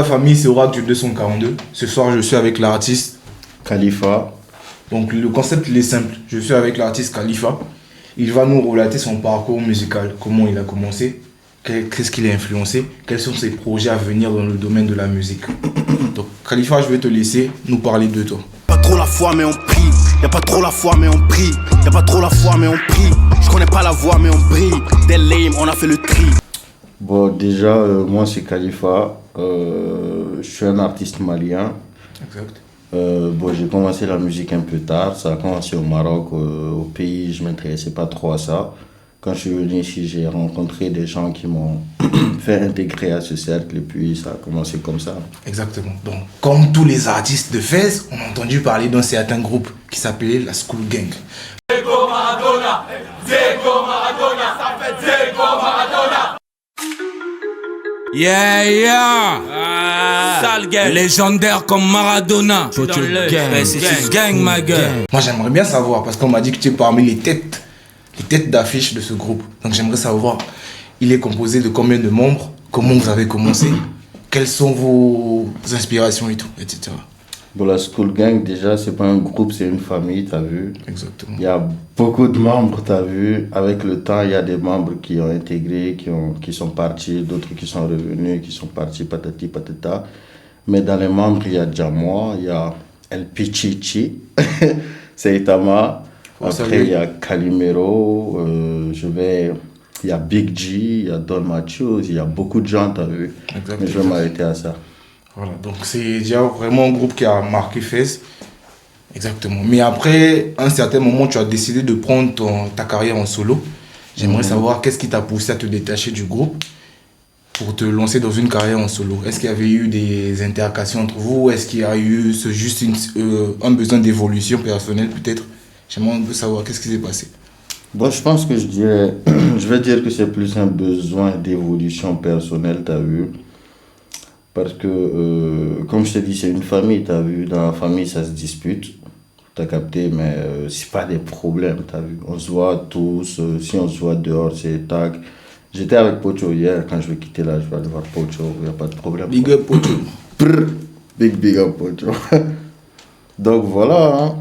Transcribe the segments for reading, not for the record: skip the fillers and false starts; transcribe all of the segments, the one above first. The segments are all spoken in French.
La famille, c'est Oracle 242. Ce soir, je suis avec l'artiste Khalifa. Donc le concept il est simple. Je suis avec l'artiste Khalifa. Il va nous relater son parcours musical, comment il a commencé, qu'est-ce qu'il a influencé, quels sont ses projets à venir dans le domaine de la musique. Donc Khalifa, je vais te laisser nous parler de toi. Pas trop la foi mais on prie, y'a pas trop la foi mais on prie, y'a pas trop la foi mais on prie. Je connais pas la voix mais on brille, des lame on a fait le tri. Bon, déjà, moi c'est Khalifa. Je suis un artiste malien. Exact. Bon, j'ai commencé la musique un peu tard. Ça a commencé au Maroc. Au pays, je ne m'intéressais pas trop à ça. Quand je suis venu ici, j'ai rencontré des gens qui m'ont fait intégrer à ce cercle et puis ça a commencé comme ça. Exactement. Donc, comme tous les artistes de Fès, on a entendu parler d'un certain groupe qui s'appelait la School Gang. Diego Maradona, Diego Maradona, ça fait Diego Maradona. Yeah, sale gang, légendaire comme Maradona. C'est gang, ma gueule. Moi, j'aimerais bien savoir, parce qu'on m'a dit que tu es parmi les têtes d'affiche de ce groupe. Donc, j'aimerais savoir, il est composé de combien de membres, comment vous avez commencé, quelles sont vos inspirations et tout, etc. Bon, la School Gang, déjà, c'est pas un groupe, c'est une famille, t'as vu. Exactement. Il y a beaucoup de membres, t'as vu. Avec le temps, il y a des membres qui ont intégré, qui sont partis, d'autres qui sont revenus, qui sont partis, patati patata. Mais dans les membres, il y a déjà moi, il y a El Pichichi, c'est Itama. Après, il y a Calimero, il y a Big G, il y a Don Matthews, il y a beaucoup de gens, t'as vu. Exactement. Mais je vais m'arrêter à ça. Voilà, donc c'est déjà vraiment un groupe qui a marqué Fès. Exactement. Mais après, à un certain moment, tu as décidé de prendre ta carrière en solo. J'aimerais savoir qu'est-ce qui t'a poussé à te détacher du groupe pour te lancer dans une carrière en solo. Est-ce qu'il y avait eu des interactions entre vous? Est-ce qu'il y a eu juste un besoin d'évolution personnelle peut-être? J'aimerais un peu savoir qu'est-ce qui s'est passé. Bon, je pense que je vais dire que c'est plus un besoin d'évolution personnelle, t'as vu. Parce que, comme je t'ai dit, c'est une famille, t'as vu. Dans la famille, ça se dispute, t'as capté, mais c'est pas des problèmes, t'as vu. On se voit tous, si on se voit dehors, c'est tac. J'étais avec Pocho hier, quand je vais quitter là, je vais aller voir Pocho, il n'y a pas de problème. Big up Pocho. Big up Pocho. Donc voilà, hein.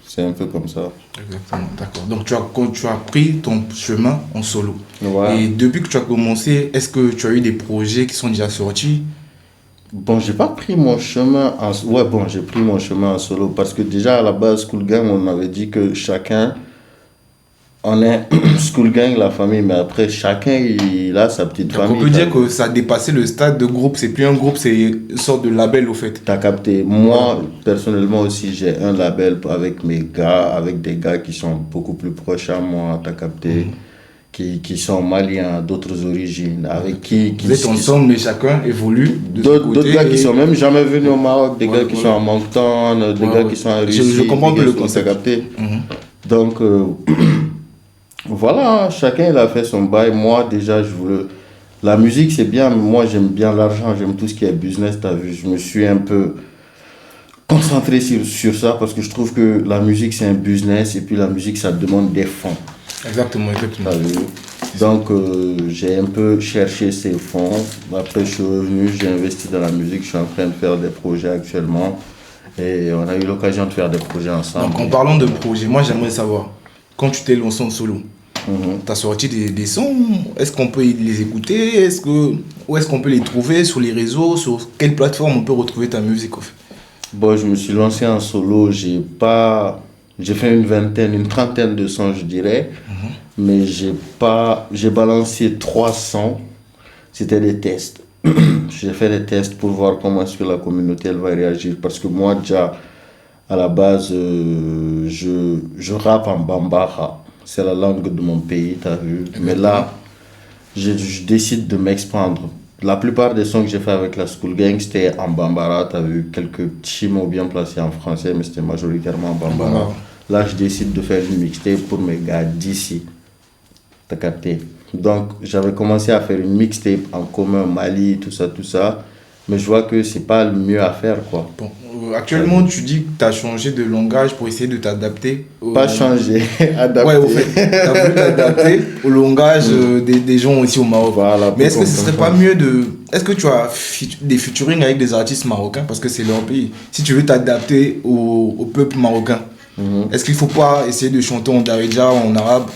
C'est un peu comme ça. Exactement, d'accord. Donc tu as pris ton chemin en solo. Ouais. Et depuis que tu as commencé, est-ce que tu as eu des projets qui sont déjà sortis? Bon, j'ai pas pris mon chemin en... Ouais, bon, j'ai pris mon chemin en solo parce que déjà à la base, School Gang, on avait dit que chacun... On est School Gang, la famille, mais après, chacun, il a sa petite famille. On peut dire que ça a dépassé le stade de groupe. C'est plus un groupe, c'est une sorte de label au fait. T'as capté. Moi, personnellement aussi, j'ai un label avec mes gars, avec des gars qui sont beaucoup plus proches à moi, t'as capté. Qui sont maliens, d'autres origines, avec qui Vous êtes ensemble, mais chacun évolue de son côté. D'autres gars qui sont même jamais venus au Maroc, des gars qui sont en Moncton, des gars qui sont en Russie. Je comprends que le concept. Capté. Donc, voilà, chacun il a fait son bail. Moi, déjà, je voulais... La musique, c'est bien, mais moi, j'aime bien l'argent, j'aime tout ce qui est business, t'as vu. Je me suis un peu concentré sur ça parce que je trouve que la musique, c'est un business et puis la musique, ça demande des fonds. Exactement. Donc, j'ai un peu cherché ces fonds. Après, je suis revenu, j'ai investi dans la musique. Je suis en train de faire des projets actuellement. Et on a eu l'occasion de faire des projets ensemble. Donc, en parlant de projets, moi, j'aimerais savoir, quand tu t'es lancé en solo, tu as sorti des sons. Est-ce qu'on peut les écouter? Où est-ce qu'on peut les trouver? Sur les réseaux? Sur quelle plateforme on peut retrouver ta musique au fait? Bon, je me suis lancé en solo. J'ai fait une trentaine de sons, je dirais. Mais j'ai balancé 3 sons. C'était des tests. J'ai fait des tests pour voir comment est-ce que la communauté elle va réagir. Parce que moi, déjà, à la base, je rappe en Bambara. C'est la langue de mon pays, t'as vu. Mais là, je décide de m'expandre. La plupart des sons que j'ai fait avec la School Gang, c'était en Bambara. T'as vu quelques petits mots bien placés en français, mais c'était majoritairement en Bambara. Là, je décide de faire une mixtape pour mes gars d'ici. T'as capté? Donc, j'avais commencé à faire une mixtape en commun, Mali, tout ça. Mais je vois que c'est pas le mieux à faire, quoi. Bon, actuellement, tu dis que tu as changé de langage pour essayer de t'adapter. Pas changer, adapter. Ouais, au fait, tu as voulu t'adapter au langage des gens ici au Maroc. Voilà, mais est-ce que ce serait pas mieux de... Est-ce que tu as des featuring avec des artistes marocains parce que c'est leur pays? Si tu veux t'adapter au peuple marocain, est-ce qu'il ne faut pas essayer de chanter en darija, en arabe?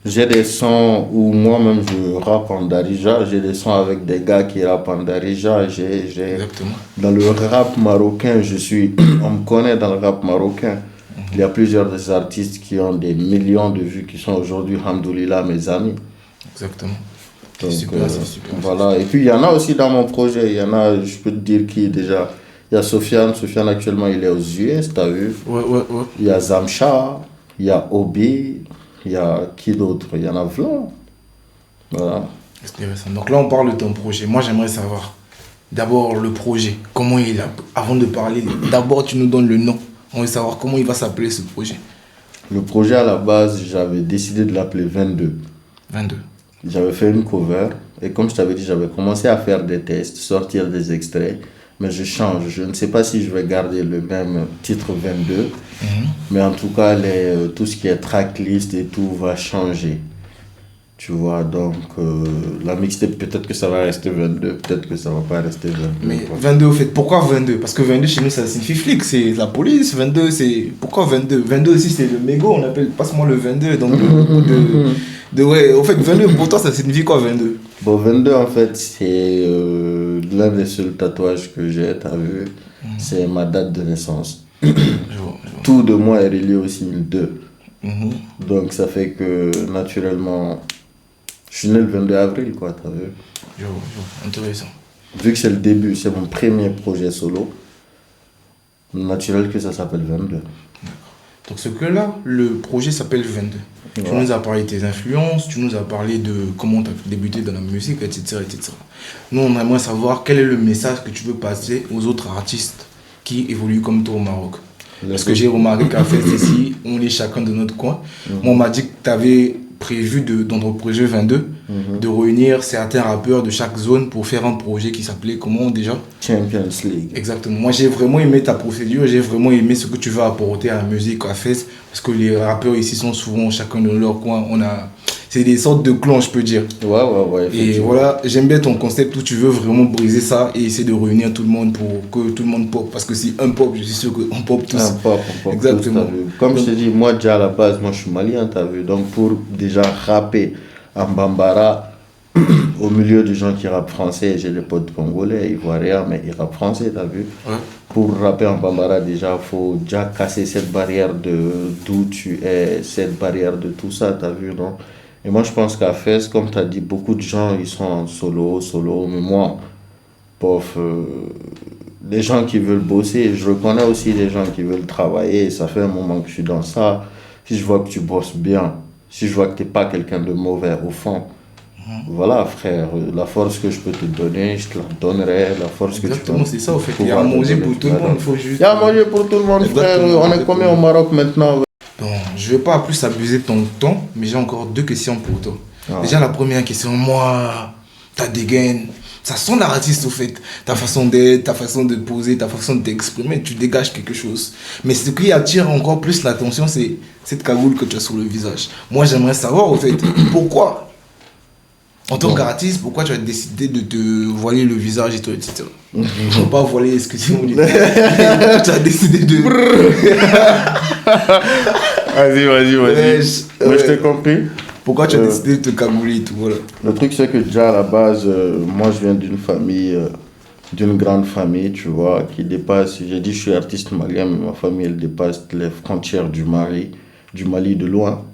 J'ai des sons où moi-même je rappe en darija, j'ai des sons avec des gars qui rappent en darija. Exactement. Dans le rap marocain, on me connaît dans le rap marocain. Il y a plusieurs des artistes qui ont des millions de vues qui sont aujourd'hui, alhamdoulilah, mes amis. Exactement. Donc, c'est super. Voilà. Et puis il y en a aussi dans mon projet. Il y en a, je peux te dire qui déjà. Il y a Sofiane. Sofiane actuellement il est aux US, t'as vu? Ouais. Il y a Zamcha, il y a Obi. Il y a qui d'autre? Il y en a plein. Voilà. Intéressant. Donc là, on parle de ton projet. Moi, j'aimerais savoir d'abord le projet. Comment il a... Avant de parler, d'abord, tu nous donnes le nom. On veut savoir comment il va s'appeler ce projet. Le projet, à la base, j'avais décidé de l'appeler 22. 22. J'avais fait une cover. Et comme je t'avais dit, j'avais commencé à faire des tests, sortir des extraits. Mais je change. Je ne sais pas si je vais garder le même titre 22. Mais en tout cas, tout ce qui est tracklist et tout va changer. Tu vois, donc la mixtape, peut-être que ça va rester 22, peut-être que ça va pas rester 22. Mais 22, au fait, pourquoi 22? Parce que 22 chez nous, ça signifie flic, c'est la police. 22, c'est... Pourquoi 22? 22 aussi, c'est le mégot, on appelle passe-moi le 22. Donc, ouais, au fait, 22, pour toi, ça signifie quoi 22? Bon, 22, en fait, c'est l'un des seuls tatouages que j'ai, t'as vu. C'est ma date de naissance. Je vois. Tout de moi est relié au signe 2. Donc, ça fait que, naturellement, je suis né le 22 avril, quoi, t'as vu. Je vois. Intéressant. Vu que c'est le début, c'est mon premier projet solo, naturel que ça s'appelle 22. Donc ce que là, le projet s'appelle 22. Ouais. Tu nous as parlé de tes influences, tu nous as parlé de comment tu as débuté dans la musique, etc., etc. Nous, on aimerait savoir quel est le message que tu veux passer aux autres artistes qui évoluent comme toi au Maroc. Parce que j'ai remarqué qu'à fait ici, on est chacun de notre coin. Moi, on m'a dit que tu avais prévu dans ton projet 22 de réunir certains rappeurs de chaque zone pour faire un projet qui s'appelait comment déjà? Champions League. Exactement. Moi, j'ai vraiment aimé ta procédure, j'ai vraiment aimé ce que tu veux apporter à la musique à Fès, parce que les rappeurs ici sont souvent chacun dans leur coin. C'est des sortes de clans, je peux dire. Ouais. Et voilà, j'aime bien ton concept où tu veux vraiment briser ça et essayer de réunir tout le monde pour que tout le monde pop. Parce que si un pop, je suis sûr qu'on pop tous. On pop exactement. Tous, comme je te dis, moi déjà à la base, moi je suis malien, t'as vu. Donc pour déjà rapper en bambara, au milieu des gens qui rappent français, j'ai des potes congolais, ivoiriens, mais ils rappent français, t'as vu. Ouais. Pour rapper en bambara, déjà, il faut déjà casser cette barrière d'où tu es, cette barrière de tout ça, t'as vu, non? Et moi, je pense qu'à Fès, comme tu as dit, beaucoup de gens, ils sont en solo, mais moi, les gens qui veulent bosser, je reconnais aussi les gens qui veulent travailler, ça fait un moment que je suis dans ça. Si je vois que tu bosses bien, si je vois que tu n'es pas quelqu'un de mauvais au fond, voilà, frère, la force que je peux te donner, je te la donnerai, la force que tu peux... Exactement, c'est ça, au fait. Il y a à manger pour tout le monde, il faut juste... Il y a à manger pour tout le monde, frère. On est combien au Maroc maintenant? Bon, je ne vais pas plus abuser de ton temps, mais j'ai encore 2 questions pour toi. Déjà, la première question, moi, ta dégaine, ça sent l'artiste au fait. Ta façon d'être, ta façon de poser, ta façon de t'exprimer, tu dégages quelque chose. Mais ce qui attire encore plus l'attention, c'est cette cagoule que tu as sur le visage. Moi, j'aimerais savoir au fait, pourquoi, en tant qu'artiste, pourquoi tu as décidé de te voiler le visage et tout, etc. Ne pas voiler, excusez-moi. Tu as décidé de... Vas-y. Mais je t'ai compris. Pourquoi tu as décidé de te cagouler et tout, voilà. Le truc, c'est que déjà à la base, moi je viens d'une famille, d'une grande famille, tu vois, qui dépasse, j'ai dit je suis artiste malien, mais ma famille elle dépasse les frontières du Mali de loin.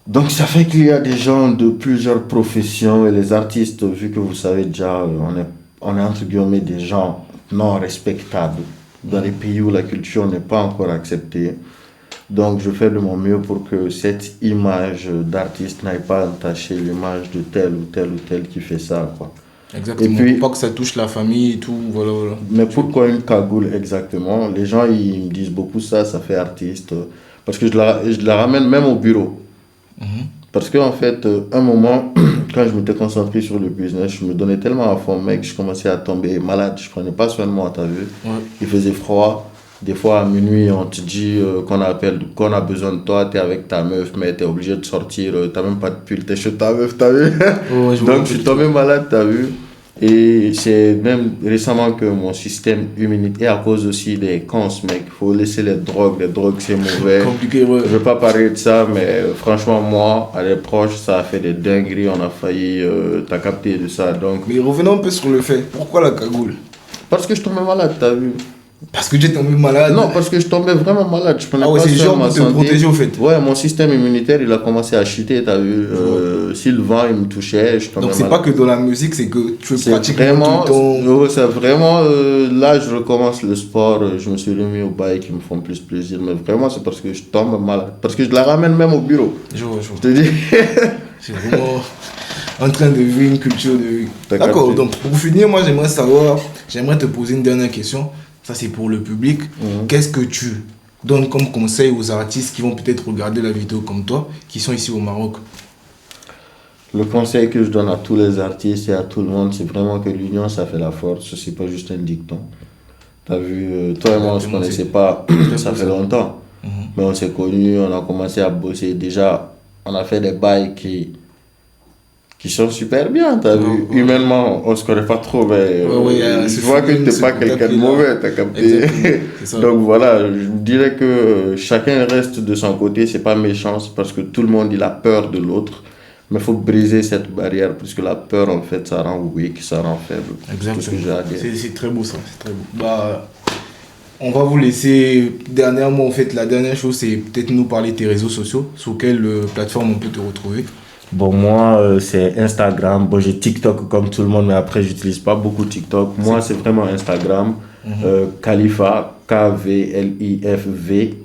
Donc ça fait qu'il y a des gens de plusieurs professions et les artistes, vu que vous savez déjà, on est entre guillemets des gens non respectables dans les pays où la culture n'est pas encore acceptée. Donc je fais de mon mieux pour que cette image d'artiste n'aille pas entacher l'image de tel ou tel qui fait ça, quoi. Exactement, et puis, pas que ça touche la famille et tout, voilà. Mais pourquoi une cagoule exactement? Les gens ils me disent beaucoup ça fait artiste. Parce que je la ramène même au bureau. Parce qu'en fait, un moment, quand je m'étais concentré sur le business, je me donnais tellement à fond, mec, je commençais à tomber malade. Je prenais pas soin de moi, t'as vu? Ouais. Il faisait froid. Des fois, à minuit, on te dit qu'on a besoin de toi, t'es avec ta meuf, mais t'es obligé de sortir, t'as même pas de pull, t'es chez ta meuf, t'as vu? Ouais, Donc, je suis tombé malade, t'as vu? Et c'est même récemment que mon système immunitaire, à cause aussi des cons, mec, faut laisser les drogues c'est mauvais. Compliqué, ouais. Je veux pas parler de ça, mais franchement, moi, à les proches, ça a fait des dingueries, on a failli, t'as capté de ça, donc... Mais revenons un peu sur le fait. Pourquoi la cagoule? Parce que je tombais malade, t'as vu? Parce que tu es tombé malade? Non, parce que je tombais vraiment malade, je prenais Ah ouais, pas c'est soin genre de ma pour te santé. protéger au fait. Ouais, mon système immunitaire, il a commencé à chuter, t'as vu? Si le vent, il me touchait, je tombais Donc c'est malade. pas que dans la musique, c'est que tu C'est pratiques vraiment, tout le temps. c'est vraiment là je recommence le sport, je me suis remis au bail qui me font plus plaisir, mais vraiment c'est parce que je tombe malade, parce que je la ramène même au bureau. Je vois. Je te dis. C'est vraiment en train de vivre une culture de vie. T'as D'accord, capté. donc pour finir, moi j'aimerais te poser une dernière question. Ça c'est pour le public. Qu'est-ce que tu donnes comme conseil aux artistes qui vont peut-être regarder la vidéo comme toi, qui sont ici au Maroc? Le conseil que je donne à tous les artistes et à tout le monde, c'est vraiment que l'union, ça fait la force. C'est pas juste un dicton. T'as vu, toi et moi, on se connaissait pas, ça fait longtemps. Mais on s'est connus, on a commencé à bosser. Déjà, on a fait des bails qui sont super bien, t'as vu. Humainement, on se connaît pas trop, mais je vois que t'es pas quelqu'un de mauvais, t'as capté. Donc voilà, je dirais que chacun reste de son côté, c'est pas méchant, c'est parce que tout le monde il a peur de l'autre. Mais il faut briser cette barrière, parce que la peur, en fait, ça rend weak, ça rend faible. Exactement. Tout ce que j'ai à dire. C'est très beau ça, c'est très beau. Bah, on va vous laisser, dernièrement, en fait, la dernière chose, c'est peut-être nous parler de tes réseaux sociaux, sur quelle plateforme on peut te retrouver. Bon, moi, c'est Instagram. Bon, j'ai TikTok comme tout le monde, mais après, j'utilise pas beaucoup TikTok. Moi, c'est vraiment Instagram. Khalifa, KVLIFV,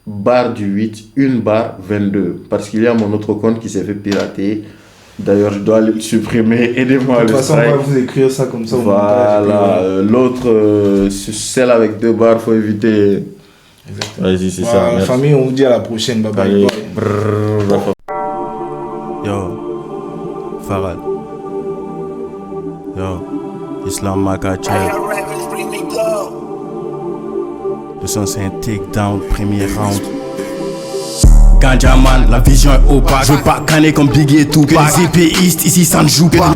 barre du 8, 1/22. Parce qu'il y a mon autre compte qui s'est fait pirater. D'ailleurs, je dois aller le supprimer. Aidez-moi à De le toute façon, on va strike. vous écrire ça comme ça. au Voilà. montage, L'autre, celle avec 2 barres, faut éviter. Exactement. Vas-y, c'est ça. Voilà, Merci. famille, on vous dit à la prochaine. Bye bye. Allez. Bye. Brrr. Yo, Farad. Yo, Islam Makachev. Le son c'est un takedown, premier round. Ganjaman, la vision est opaque. Je veux pas canner comme Biggie et Tupac. Que les épéistes ici ça ne joue pas.